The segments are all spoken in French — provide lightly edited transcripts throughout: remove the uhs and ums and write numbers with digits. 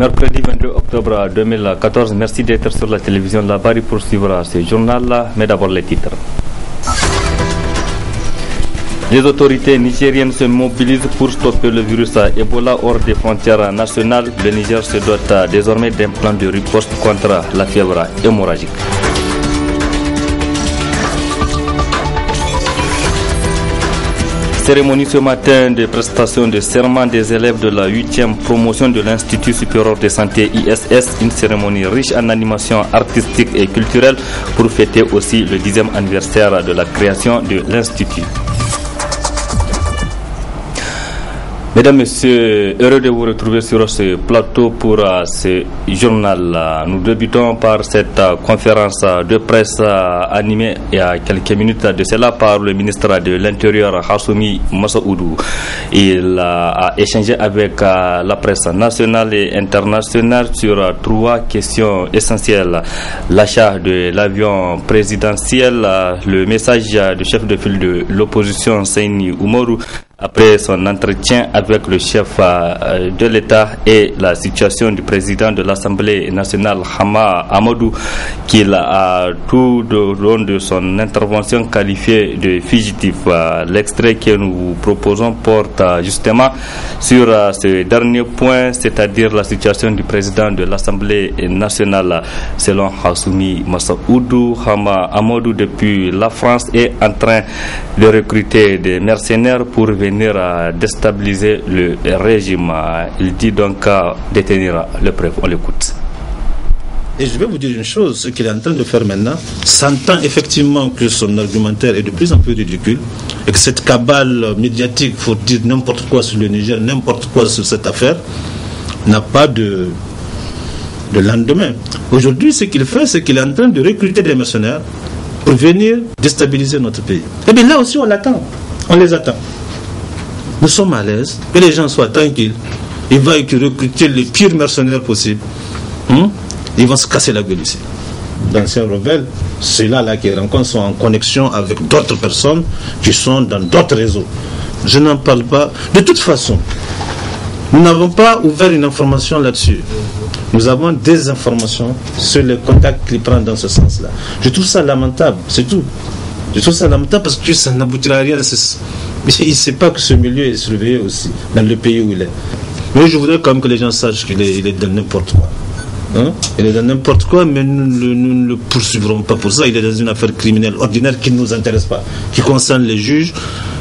mercredi 22 octobre 2014. Merci d'être sur la télévision Labari pour suivre ce journal. Mais d'abord les titres. Les autorités nigériennes se mobilisent pour stopper le virus Ebola hors des frontières nationales. Le Niger se dote désormais d'un plan de riposte contre la fièvre hémorragique. Cérémonie ce matin de prestation de serment des élèves de la 8e promotion de l'Institut supérieur de santé ISS, une cérémonie riche en animation artistique et culturelle pour fêter aussi le 10e anniversaire de la création de l'Institut. Mesdames, Messieurs, heureux de vous retrouver sur ce plateau pour ce journal. Nous débutons par cette conférence de presse animée il y a quelques minutes de cela par le ministre de l'Intérieur, Hassoumi Massaoudou. Il a échangé avec la presse nationale et internationale sur 3 questions essentielles. L'achat de l'avion présidentiel, le message du chef de file de l'opposition, Seyni Oumarou, après son entretien avec le chef de l'État et la situation du président de l'Assemblée nationale, Hama Amadou, qu'il a tout au long de son intervention qualifié de fugitif. L'extrait que nous vous proposons porte justement sur ce dernier point, c'est-à-dire la situation du président de l'Assemblée nationale. Selon Hassoumi Massaoudou, Hama Amadou, depuis la France, est en train de recruter des mercenaires pour venir à déstabiliser le régime. Il dit donc à détenir le préfet. On l'écoute. Et je vais vous dire une chose, ce qu'il est en train de faire maintenant, s'entend effectivement que son argumentaire est de plus en plus ridicule et que cette cabale médiatique, il faut dire n'importe quoi sur le Niger, n'importe quoi sur cette affaire, n'a pas de lendemain. Aujourd'hui, ce qu'il fait, c'est qu'il est en train de recruter des mercenaires pour venir déstabiliser notre pays. Et bien là aussi, on l'attend. On les attend. Nous sommes à l'aise, que les gens soient tranquilles. Il va recruter les pires mercenaires possibles. Ils vont se casser la gueule ici. D'anciens rebelles, ceux-là qui rencontrent sont en connexion avec d'autres personnes qui sont dans d'autres réseaux. Je n'en parle pas. De toute façon, nous n'avons pas ouvert une information là-dessus. Nous avons des informations sur les contacts qu'il prend dans ce sens-là. Je trouve ça lamentable, c'est tout. Je trouve ça lamentable parce que ça n'aboutira à rien. Mais il ne sait pas que ce milieu est surveillé aussi dans le pays où il est. Mais je voudrais quand même que les gens sachent qu'il est dans n'importe quoi. Il est dans n'importe quoi, mais nous ne le poursuivrons pas pour ça. Il est dans une affaire criminelle ordinaire qui ne nous intéresse pas, qui concerne les juges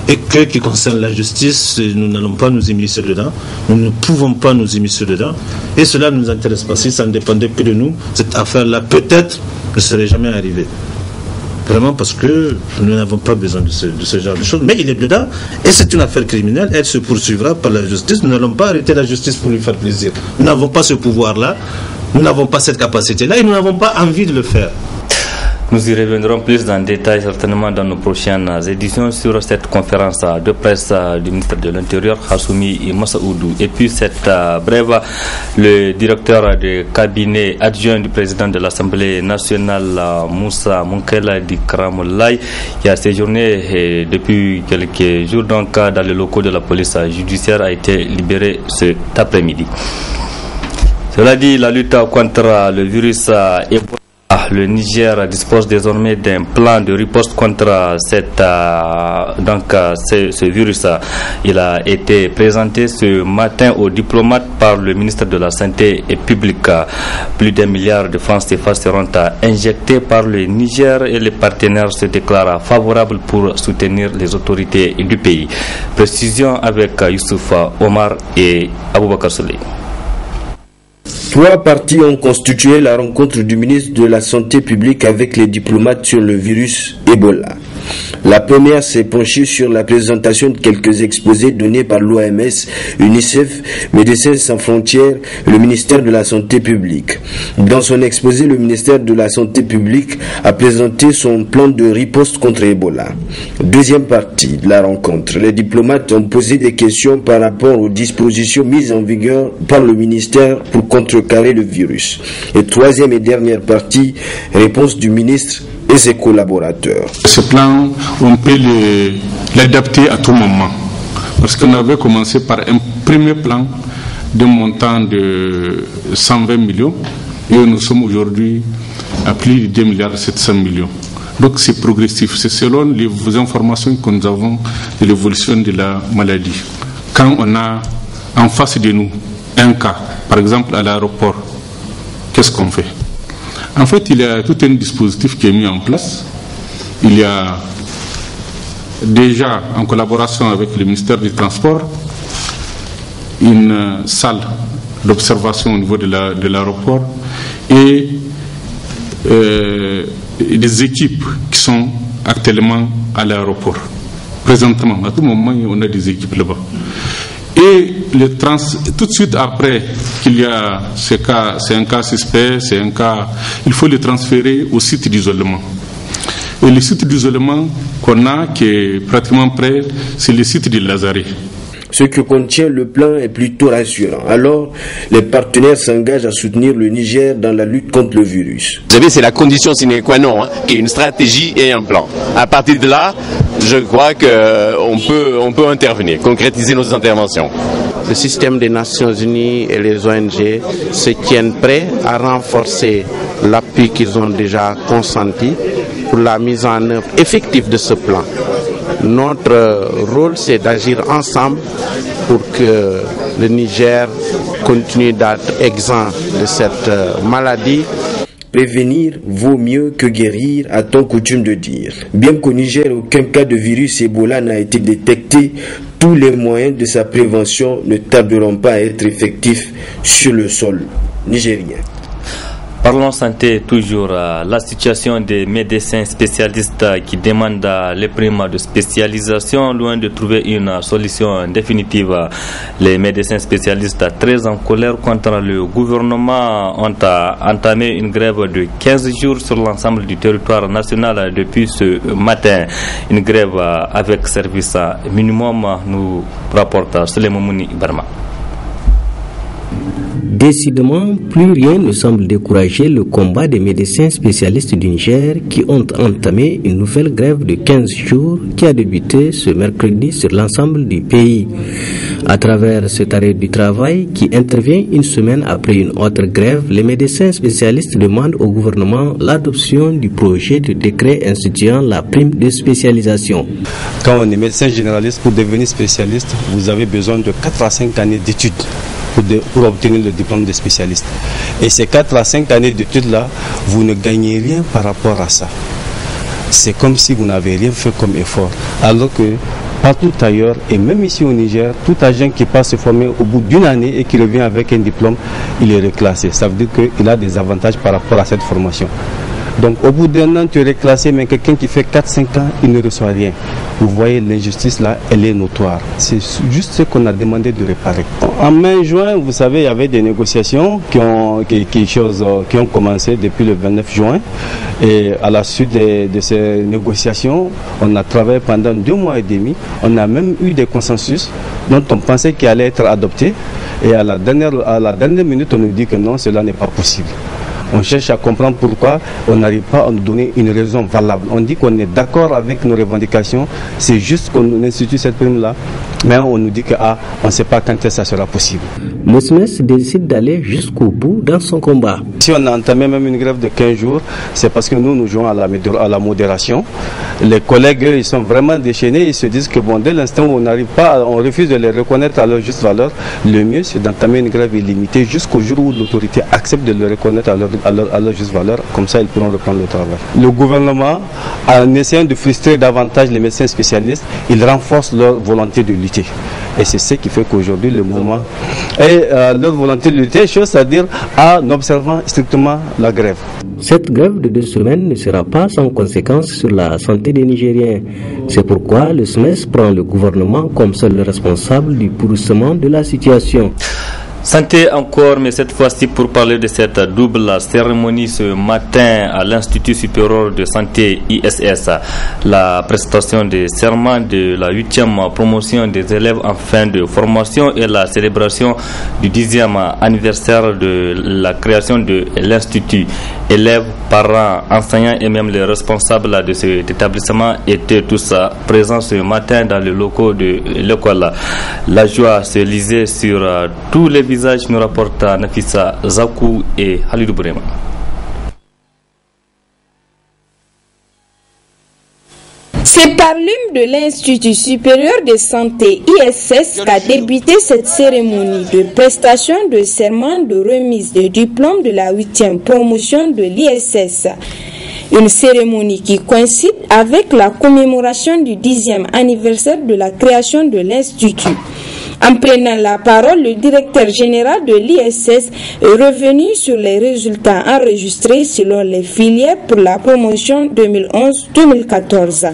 et qui concerne la justice. Nous n'allons pas nous immiscer dedans. Nous ne pouvons pas nous immiscer dedans. Et cela ne nous intéresse pas. Si ça ne dépendait que de nous, cette affaire-là peut-être ne serait jamais arrivée. Vraiment parce que nous n'avons pas besoin de ce genre de choses. Mais il est dedans et c'est une affaire criminelle. Elle se poursuivra par la justice. Nous n'allons pas arrêter la justice pour lui faire plaisir. Nous n'avons pas ce pouvoir-là. Nous n'avons pas cette capacité-là et nous n'avons pas envie de le faire. Nous y reviendrons plus en détail certainement dans nos prochaines éditions sur cette conférence de presse du ministre de l'Intérieur, Hassoumi Massaoudou. Et puis cette brève, le directeur du cabinet adjoint du président de l'Assemblée nationale, Moussa Moukela Dikramoulaye, qui a séjourné depuis quelques jours donc dans les locaux de la police judiciaire, a été libéré cet après-midi. Cela dit, la lutte contre le virus Ebola, le Niger dispose désormais d'un plan de riposte contre ce virus. Il a été présenté ce matin aux diplomates par le ministre de la Santé publique. Plus d'1 milliard de francs CFA seront injectés par le Niger et les partenaires se déclarent favorables pour soutenir les autorités du pays. Précision avec Youssouf Omar et Aboubakar Souley. 3 parties ont constitué la rencontre du ministre de la Santé publique avec les diplomates sur le virus Ebola. La première s'est penchée sur la présentation de quelques exposés donnés par l'OMS, UNICEF, Médecins sans frontières et le ministère de la Santé publique. Dans son exposé, le ministère de la Santé publique a présenté son plan de riposte contre Ebola. Deuxième partie de la rencontre, les diplomates ont posé des questions par rapport aux dispositions mises en vigueur par le ministère pour contrecarrer le virus. Et troisième et dernière partie, réponse du ministre et ses collaborateurs. Ce plan, on peut l'adapter à tout moment. Parce qu'on avait commencé par un premier plan d'un montant de 120 millions et nous sommes aujourd'hui à plus de 2 milliards 700 millions. Donc c'est progressif, c'est selon les informations que nous avons de l'évolution de la maladie. Quand on a en face de nous un cas, par exemple à l'aéroport, qu'est-ce qu'on fait? En fait, il y a tout un dispositif qui est mis en place. Il y a déjà, en collaboration avec le ministère des Transports, une salle d'observation au niveau de l'aéroport et des équipes qui sont actuellement à l'aéroport. Présentement, à tout moment, on a des équipes là-bas. Et tout de suite après qu'il y a ce cas, c'est un cas suspect, c'est un cas, il faut le transférer au site d'isolement. Et le site d'isolement qu'on a, qui est pratiquement prêt, c'est le site de Lazare. Ce que contient le plan est plutôt rassurant. Alors, les partenaires s'engagent à soutenir le Niger dans la lutte contre le virus. Vous savez, c'est la condition sine qua non, une stratégie et un plan. À partir de là, je crois qu'on peut intervenir, concrétiser nos interventions. Le système des Nations Unies et les ONG se tiennent prêts à renforcer l'appui qu'ils ont déjà consenti pour la mise en œuvre effective de ce plan. Notre rôle, c'est d'agir ensemble pour que le Niger continue d'être exempt de cette maladie. Prévenir vaut mieux que guérir, a-t-on coutume de dire. Bien qu'au Niger, aucun cas de virus Ebola n'a été détecté, tous les moyens de sa prévention ne tarderont pas à être effectifs sur le sol nigérien. Parlons santé toujours. La situation des médecins spécialistes qui demandent les primes de spécialisation, loin de trouver une solution définitive. Les médecins spécialistes très en colère contre le gouvernement ont entamé une grève de 15 jours sur l'ensemble du territoire national depuis ce matin. Une grève avec service minimum, nous rapporte Suleiman Mouni Barma. Décidément, plus rien ne semble décourager le combat des médecins spécialistes du Niger qui ont entamé une nouvelle grève de 15 jours qui a débuté ce mercredi sur l'ensemble du pays. À travers cet arrêt du travail qui intervient une semaine après une autre grève, les médecins spécialistes demandent au gouvernement l'adoption du projet de décret instituant la prime de spécialisation. Quand on est médecin généraliste, pour devenir spécialiste, vous avez besoin de 4 à 5 années d'études pour obtenir le diplôme de spécialiste. Et ces 4 à 5 années d'études-là, vous ne gagnez rien par rapport à ça. C'est comme si vous n'avez rien fait comme effort. Alors que partout ailleurs, et même ici au Niger, tout agent qui passe se former au bout d'une année et qui revient avec un diplôme, il est reclassé. Ça veut dire qu'il a des avantages par rapport à cette formation. Donc au bout d'un an, tu es reclassé, mais quelqu'un qui fait 4-5 ans, il ne reçoit rien. Vous voyez, l'injustice là, elle est notoire. C'est juste ce qu'on a demandé de réparer. En mai-juin, vous savez, il y avait des négociations qui ont commencé depuis le 29 juin. Et à la suite de ces négociations, on a travaillé pendant 2 mois et demi. On a même eu des consensus dont on pensait qu'ils allaient être adoptés. Et à la dernière minute, on nous dit que non, cela n'est pas possible. On cherche à comprendre pourquoi on n'arrive pas à nous donner une raison valable. On dit qu'on est d'accord avec nos revendications, c'est juste qu'on institue cette prime-là, mais on nous dit on ne sait pas quand ça sera possible. Le SMES décide d'aller jusqu'au bout dans son combat. Si on a entamé même une grève de 15 jours, c'est parce que nous jouons à la modération. Les collègues, ils sont vraiment déchaînés, ils se disent que dès l'instant où on n'arrive pas, on refuse de les reconnaître à leur juste valeur, le mieux c'est d'entamer une grève illimitée jusqu'au jour où l'autorité accepte de le reconnaître à leur juste valeur, comme ça ils pourront reprendre le travail. Le gouvernement, en essayant de frustrer davantage les médecins spécialistes, il renforce leur volonté de lutter. Et c'est ce qui fait qu'aujourd'hui le mouvement leur volonté de lutter, c'est-à-dire en observant strictement la grève. Cette grève de 2 semaines ne sera pas sans conséquences sur la santé des Nigériens. C'est pourquoi le SMES prend le gouvernement comme seul responsable du pourrissement de la situation. Santé encore, mais cette fois-ci pour parler de cette double cérémonie ce matin à l'Institut supérieur de santé ISS. La prestation des serments de la 8e promotion des élèves en fin de formation et la célébration du 10e anniversaire de la création de l'Institut. élèves, parents, enseignants et même les responsables de cet établissement étaient tous présents ce matin dans les locaux de l'école. La joie se lisait sur tous les visages, nous rapporte Nafissa Zakou et Halidou Bourema. C'est par l'hymne de l'Institut supérieur de santé ISS qu'a débuté cette cérémonie de prestation de serment de remise de diplôme de la 8e promotion de l'ISS. Une cérémonie qui coïncide avec la commémoration du 10e anniversaire de la création de l'Institut. En prenant la parole, le directeur général de l'ISS est revenu sur les résultats enregistrés selon les filières pour la promotion 2011-2014.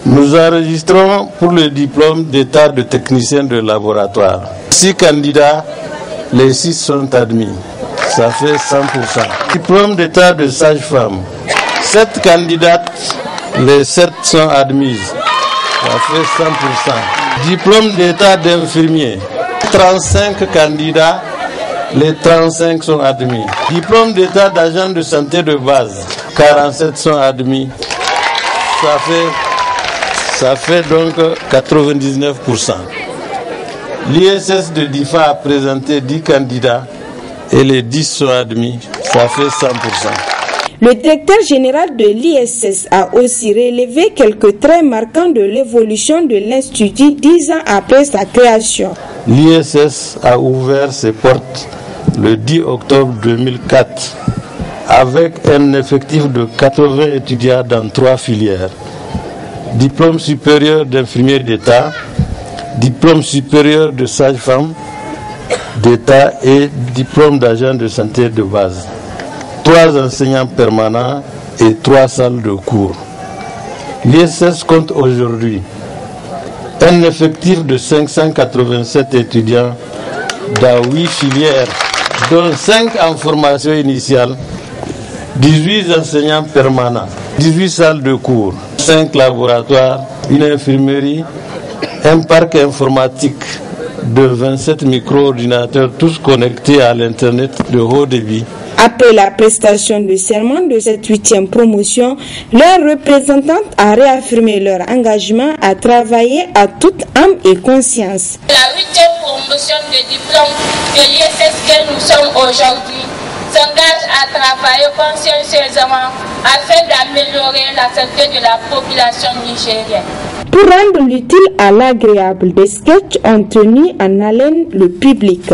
Nous enregistrons pour le diplôme d'état de technicien de laboratoire 6 candidats, les 6 sont admis, ça fait 100%. Diplôme d'état de sage-femme, 7 candidates, les 7 sont admises, ça fait 100%. Diplôme d'état d'infirmier, 35 candidats, les 35 sont admis. Diplôme d'état d'agent de santé de base, 47 sont admis. Ça fait donc 99%. L'ISS de DIFA a présenté 10 candidats et les 10 sont admis, ça fait 100%. Le directeur général de l'ISS a aussi relevé quelques traits marquants de l'évolution de l'Institut 10 ans après sa création. L'ISS a ouvert ses portes le 10 octobre 2004 avec un effectif de 80 étudiants dans 3 filières. Diplôme supérieur d'infirmier d'État, diplôme supérieur de sage-femme d'État et diplôme d'agent de santé de base. 3 enseignants permanents et 3 salles de cours. L'ISS compte aujourd'hui un effectif de 587 étudiants dans 8 filières, dont 5 en formation initiale, 18 enseignants permanents, 18 salles de cours, 5 laboratoires, une infirmerie, un parc informatique de 27 micro-ordinateurs, tous connectés à l'Internet de haut débit. Après la prestation de serment de cette 8e promotion, leur représentante a réaffirmé leur engagement à travailler à toute âme et conscience. La 8e promotion de diplôme de l'ISS que nous sommes aujourd'hui s'engage à travailler consciencieusement afin d'améliorer la santé de la population nigérienne. Pour rendre l'utile à l'agréable, des sketchs ont tenu en haleine le public.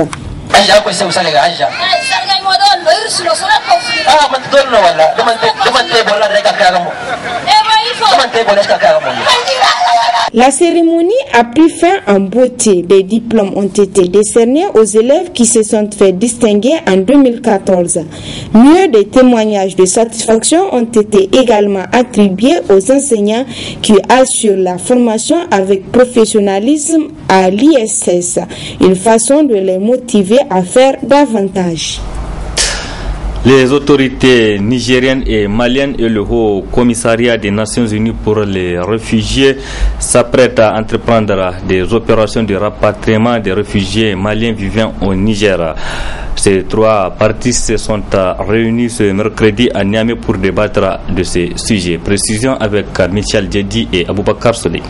La cérémonie a pris fin en beauté. Des diplômes ont été décernés aux élèves qui se sont fait distinguer en 2014. Mieux, des témoignages de satisfaction ont été également attribués aux enseignants qui assurent la formation avec professionnalisme à l'ISS. Une façon de les motiver à faire davantage. Les autorités nigériennes et maliennes et le Haut Commissariat des Nations Unies pour les réfugiés s'apprêtent à entreprendre des opérations de rapatriement des réfugiés maliens vivant au Niger. Ces 3 parties se sont réunies ce mercredi à Niamey pour débattre de ces sujets. Précision avec Michel Djedi et Aboubakar Solé.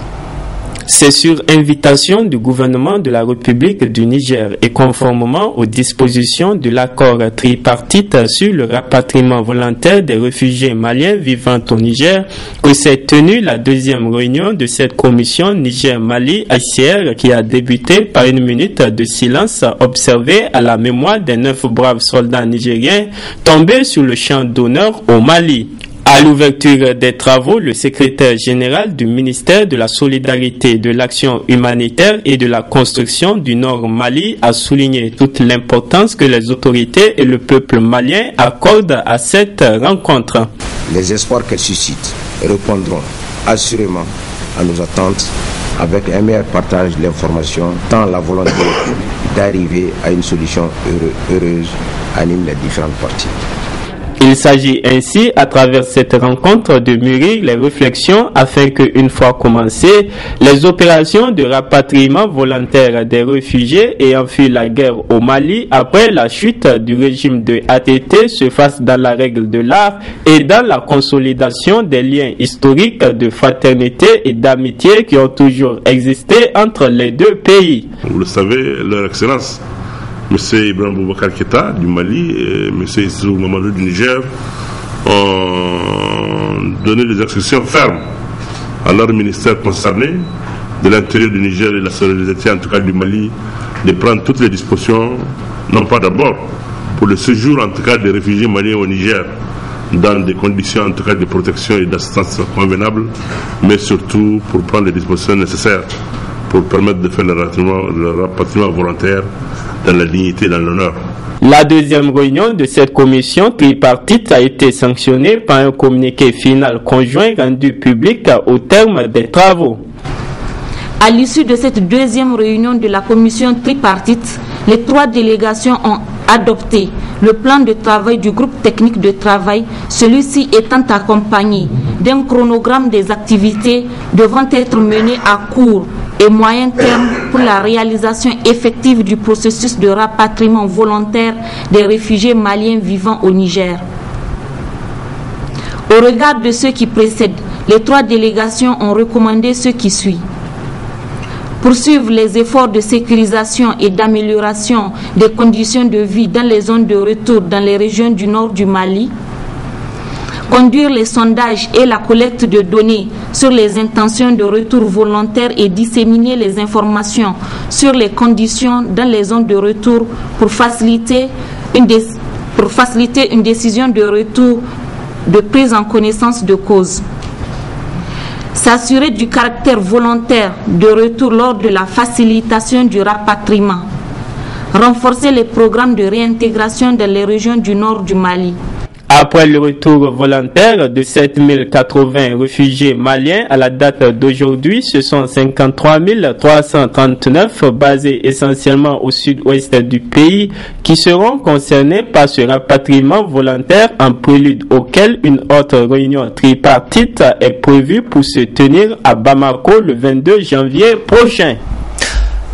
C'est sur invitation du gouvernement de la République du Niger et conformément aux dispositions de l'accord tripartite sur le rapatriement volontaire des réfugiés maliens vivant au Niger que s'est tenue la 2e réunion de cette commission Niger-Mali HCR qui a débuté par une minute de silence observée à la mémoire des 9 braves soldats nigériens tombés sur le champ d'honneur au Mali. À l'ouverture des travaux, le secrétaire général du ministère de la Solidarité, de l'Action humanitaire et de la construction du Nord Mali a souligné toute l'importance que les autorités et le peuple malien accordent à cette rencontre. Les espoirs qu'elle suscite répondront assurément à nos attentes avec un meilleur partage de l'information, tant la volonté d'arriver à une solution heureuse anime les différentes parties. Il s'agit ainsi, à travers cette rencontre, de mûrir les réflexions afin que, une fois commencées, les opérations de rapatriement volontaire des réfugiés ayant fui la guerre au Mali après la chute du régime de ATT se fassent dans la règle de l'art et dans la consolidation des liens historiques de fraternité et d'amitié qui ont toujours existé entre les deux pays. Vous le savez, leur excellence, M. Ibrahim Boubacar Keïta du Mali et M. Issou Mamadou du Niger ont donné des instructions fermes à leur ministère concerné, de l'intérieur du Niger et de la solidarité en tout cas du Mali, de prendre toutes les dispositions, non pas d'abord pour le séjour en tout cas des réfugiés maliens au Niger, dans des conditions en tout cas de protection et d'assistance convenables, mais surtout pour prendre les dispositions nécessaires pour permettre de faire le rapatriement volontaire dans la dignité et dans l'honneur. La deuxième réunion de cette commission tripartite a été sanctionnée par un communiqué final conjoint rendu public au terme des travaux. À l'issue de cette deuxième réunion de la commission tripartite, les 3 délégations ont adopté le plan de travail du groupe technique de travail, celui-ci étant accompagné d'un chronogramme des activités devant être menées à court et moyen terme pour la réalisation effective du processus de rapatriement volontaire des réfugiés maliens vivant au Niger. Au regard de ce qui précède, les 3 délégations ont recommandé ce qui suit. Poursuivre les efforts de sécurisation et d'amélioration des conditions de vie dans les zones de retour dans les régions du nord du Mali. Conduire les sondages et la collecte de données sur les intentions de retour volontaire et disséminer les informations sur les conditions dans les zones de retour pour faciliter une décision de retour de prise en connaissance de cause. S'assurer du caractère volontaire de retour lors de la facilitation du rapatriement. Renforcer les programmes de réintégration dans les régions du nord du Mali. Après le retour volontaire de 7080 réfugiés maliens à la date d'aujourd'hui, ce sont 53 339 basés essentiellement au sud-ouest du pays qui seront concernés par ce rapatriement volontaire, en prélude auquel une autre réunion tripartite est prévue pour se tenir à Bamako le 22 janvier prochain.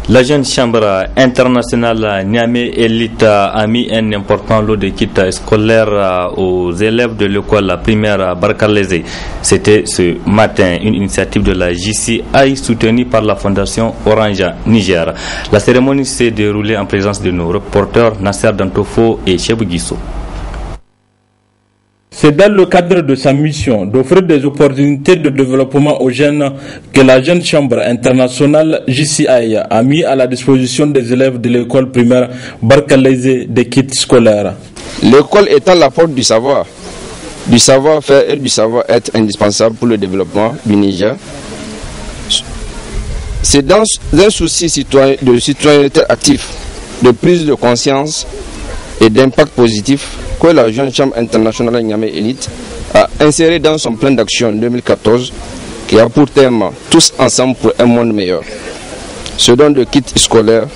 La jeune chambre internationale Niamey Elite a mis un important lot de kits scolaires aux élèves de l'école primaire Barkalese. C'était ce matin une initiative de la JCI soutenue par la fondation Orange Niger. La cérémonie s'est déroulée en présence de nos reporters Nasser Dantofo et Chebou Guissou. C'est dans le cadre de sa mission d'offrir des opportunités de développement aux jeunes que la jeune chambre internationale JCI a mis à la disposition des élèves de l'école primaire Barkalese des kits scolaires. L'école étant la porte du savoir-faire et du savoir-être indispensable pour le développement du Niger. C'est dans un souci de citoyenneté active, de prise de conscience et d'impact positif que la jeune chambre internationale Niamey Elite a inséré dans son plan d'action 2014 qui a pour thème tous ensemble pour un monde meilleur. Ce don de kits scolaires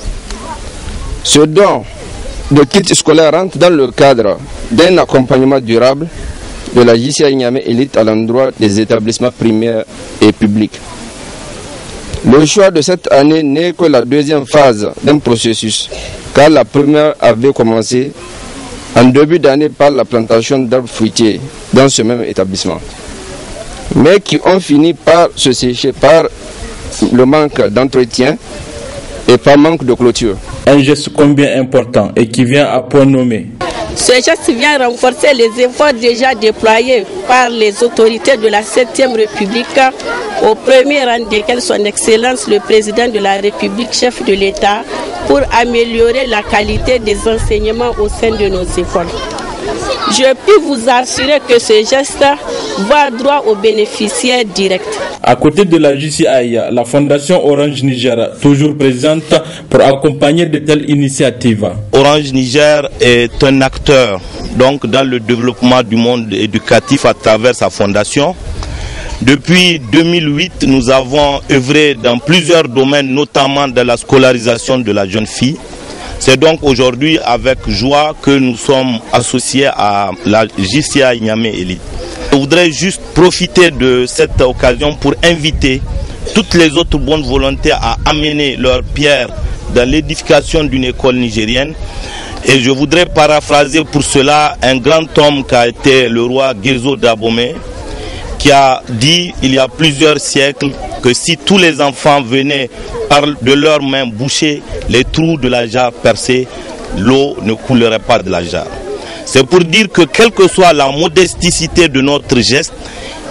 rentre dans le cadre d'un accompagnement durable de la JCI Niamey Elite à l'endroit des établissements primaires et publics. Le choix de cette année n'est que la deuxième phase d'un processus, car la première avait commencé en début d'année par la plantation d'arbres fruitiers dans ce même établissement, mais qui ont fini par se sécher par le manque d'entretien et par manque de clôture. Un geste combien important et qui vient à point nommé. Ce geste vient renforcer les efforts déjà déployés par les autorités de la 7e République, au premier rang desquels son Excellence le Président de la République, chef de l'État, pour améliorer la qualité des enseignements au sein de nos écoles. Je peux vous assurer que ce geste va droit aux bénéficiaires directs. À côté de la JCI, la Fondation Orange Niger, toujours présente pour accompagner de telles initiatives. Orange Niger est un acteur donc, dans le développement du monde éducatif à travers sa fondation. Depuis 2008, nous avons œuvré dans plusieurs domaines, notamment dans la scolarisation de la jeune fille. C'est donc aujourd'hui avec joie que nous sommes associés à la JCI Niamey Elite. Je voudrais juste profiter de cette occasion pour inviter toutes les autres bonnes volontés à amener leur pierre dans l'édification d'une école nigérienne. Et je voudrais paraphraser pour cela un grand homme qui a été le roi Gezo d'Abomey, qui a dit il y a plusieurs siècles que si tous les enfants venaient de leurs mains boucher les trous de la jarre percée, l'eau ne coulerait pas de la jarre. C'est pour dire que quelle que soit la modesticité de notre geste,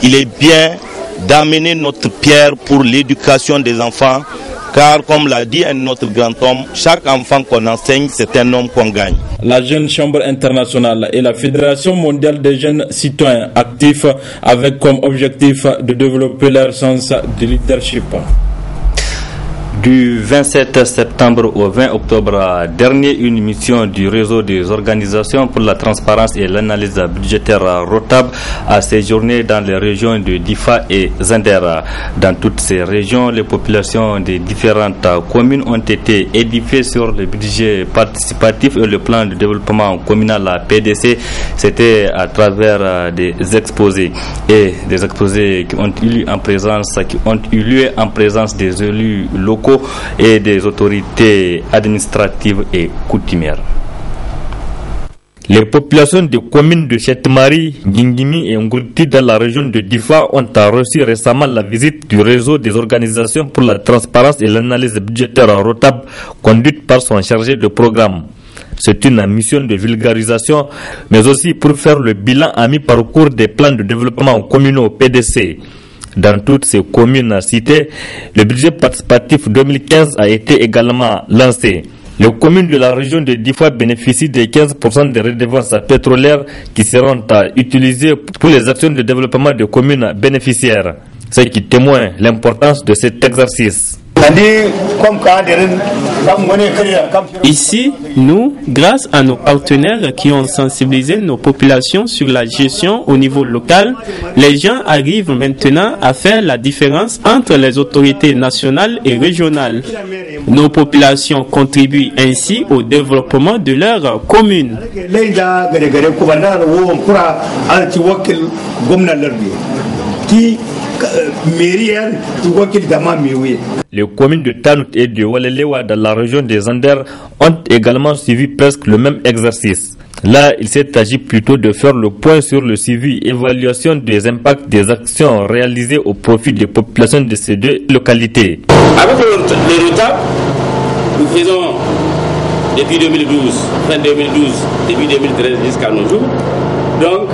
il est bien d'amener notre pierre pour l'éducation des enfants, car comme l'a dit un autre grand homme, chaque enfant qu'on enseigne, c'est un homme qu'on gagne. La Jeune Chambre internationale et la Fédération mondiale des jeunes citoyens actifs avec comme objectif de développer leur sens de leadership. Du 27 septembre au 20 octobre dernier, une mission du réseau des organisations pour la transparence et l'analyse budgétaire ROTAB a séjourné dans les régions de Difa et Zender. Dans toutes ces régions, les populations des différentes communes ont été édifiées sur le budget participatif et le plan de développement communal PDC. C'était à travers des exposés qui ont eu lieu en présence des élus locaux et des autorités administratives et coutumières. Les populations des communes de Chetmari, Gingimi et Ngurti dans la région de Difa ont reçu récemment la visite du réseau des organisations pour la transparence et l'analyse budgétaire ROTAB, conduite par son chargé de programme. C'est une mission de vulgarisation, mais aussi pour faire le bilan à mi-parcours des plans de développement communaux PDC. Dans toutes ces communes citées, le budget participatif 2015 a été également lancé. Les communes de la région de Difa bénéficient de 15% des redevances pétrolières qui seront utilisées pour les actions de développement des communes bénéficiaires, ce qui témoigne l'importance de cet exercice. Ici, nous, grâce à nos partenaires qui ont sensibilisé nos populations sur la gestion au niveau local, les gens arrivent maintenant à faire la différence entre les autorités nationales et régionales. Nos populations contribuent ainsi au développement de leur commune. Les communes de Tanout et de Walelewa dans la région des Anders ont également suivi presque le même exercice. Là, il s'est agi plutôt de faire le point sur le suivi et évaluation des impacts des actions réalisées au profit des populations de ces deux localités. Avec le ROTAB, nous faisons depuis 2012, fin 2012, début 2013 jusqu'à nos jours, donc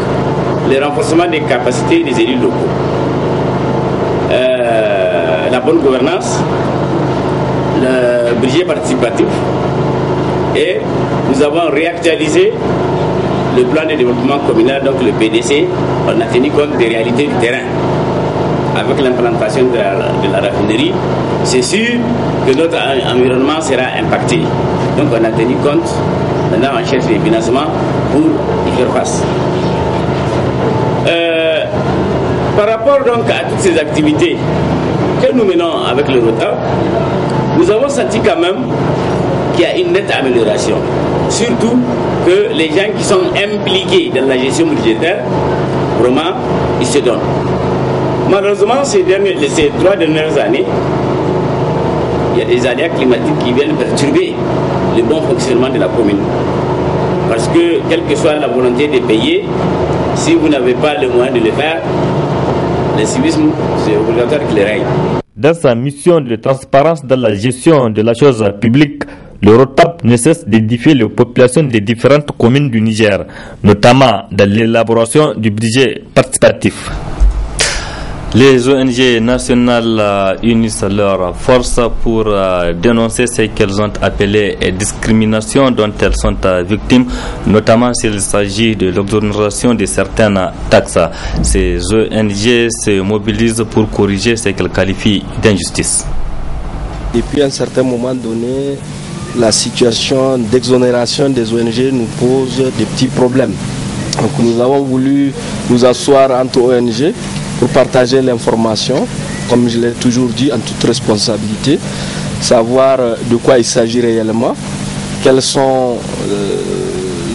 le renforcement des capacités des élus locaux. La bonne gouvernance, le budget participatif, et nous avons réactualisé le plan de développement communal, donc le PDC. On a tenu compte des réalités du terrain. Avec l'implantation de la raffinerie, c'est sûr que notre environnement sera impacté. Donc on a tenu compte, maintenant on cherche les financements pour y faire face. Par rapport donc à toutes ces activités que nous menons avec le ROTAB, nous avons senti quand même qu'il y a une nette amélioration. Surtout que les gens qui sont impliqués dans la gestion budgétaire, vraiment, ils se donnent. Malheureusement, ces 3 dernières années, il y a des aléas climatiques qui viennent perturber le bon fonctionnement de la commune. Parce que, quelle que soit la volonté de payer, si vous n'avez pas le moyen de le faire, le civisme, c'est obligatoire qu'il règne. Dans sa mission de transparence dans la gestion de la chose publique, le ROTAB ne cesse d'édifier les populations des différentes communes du Niger, notamment dans l'élaboration du budget participatif. Les ONG nationales unissent leurs forces pour dénoncer ce qu'elles ont appelé discrimination dont elles sont victimes, notamment s'il s'agit de l'exonération de certaines taxes. Ces ONG se mobilisent pour corriger ce qu'elles qualifient d'injustice. Depuis un certain moment donné, la situation d'exonération des ONG nous pose des petits problèmes. Donc nous avons voulu nous asseoir entre ONG pour partager l'information, comme je l'ai toujours dit, en toute responsabilité, savoir de quoi il s'agit réellement, quels sont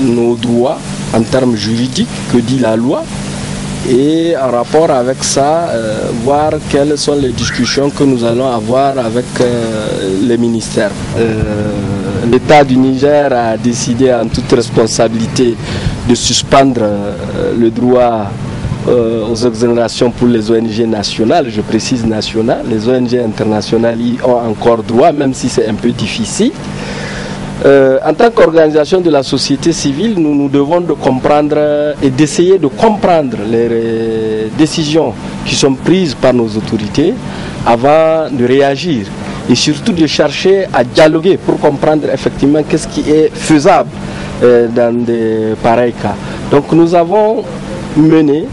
nos droits en termes juridiques, que dit la loi, et en rapport avec ça, voir quelles sont les discussions que nous allons avoir avec les ministères. L'État du Niger a décidé en toute responsabilité de suspendre le droit aux exonérations pour les ONG nationales, je précise nationales. Les ONG internationales y ont encore droit, même si c'est un peu difficile. En tant qu'organisation de la société civile, nous devons de comprendre et d'essayer de comprendre les décisions qui sont prises par nos autorités avant de réagir et surtout de chercher à dialoguer pour comprendre effectivement qu'est-ce qui est faisable dans de pareils cas. Donc nous avons mené,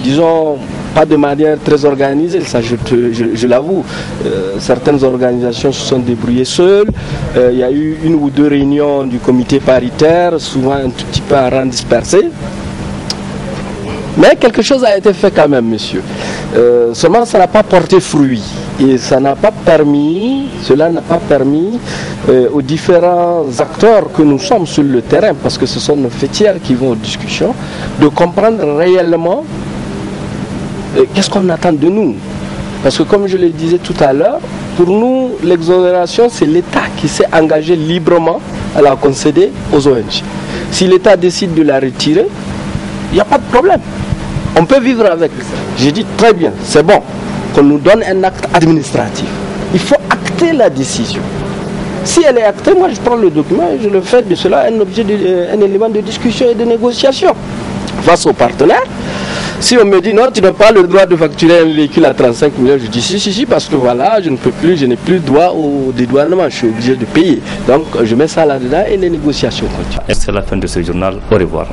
disons, pas de manière très organisée, ça je l'avoue, certaines organisations se sont débrouillées seules, il y a eu 1 ou 2 réunions du comité paritaire, souvent un tout petit peu à rang dispersé, mais quelque chose a été fait quand même, monsieur. Seulement ça n'a pas porté fruit et cela n'a pas permis aux différents acteurs que nous sommes sur le terrain, parce que ce sont nos fêtières qui vont aux discussions, de comprendre réellement qu'est-ce qu'on attend de nous. Parce que comme je le disais tout à l'heure, pour nous, l'exonération, c'est l'État qui s'est engagé librement à la concéder aux ONG. Si l'État décide de la retirer, il n'y a pas de problème. On peut vivre avec. J'ai dit très bien, c'est bon qu'on nous donne un acte administratif. Il faut acter la décision. Si elle est actée, moi je prends le document et je le fais de cela un élément de discussion et de négociation face aux partenaires. Si on me dit non, tu n'as pas le droit de facturer un véhicule à 35 millions, je dis si, parce que voilà, je n'ai plus droit au dédouanement, je suis obligé de payer. Donc je mets ça là-dedans et les négociations continuent. C'est la fin de ce journal, au revoir.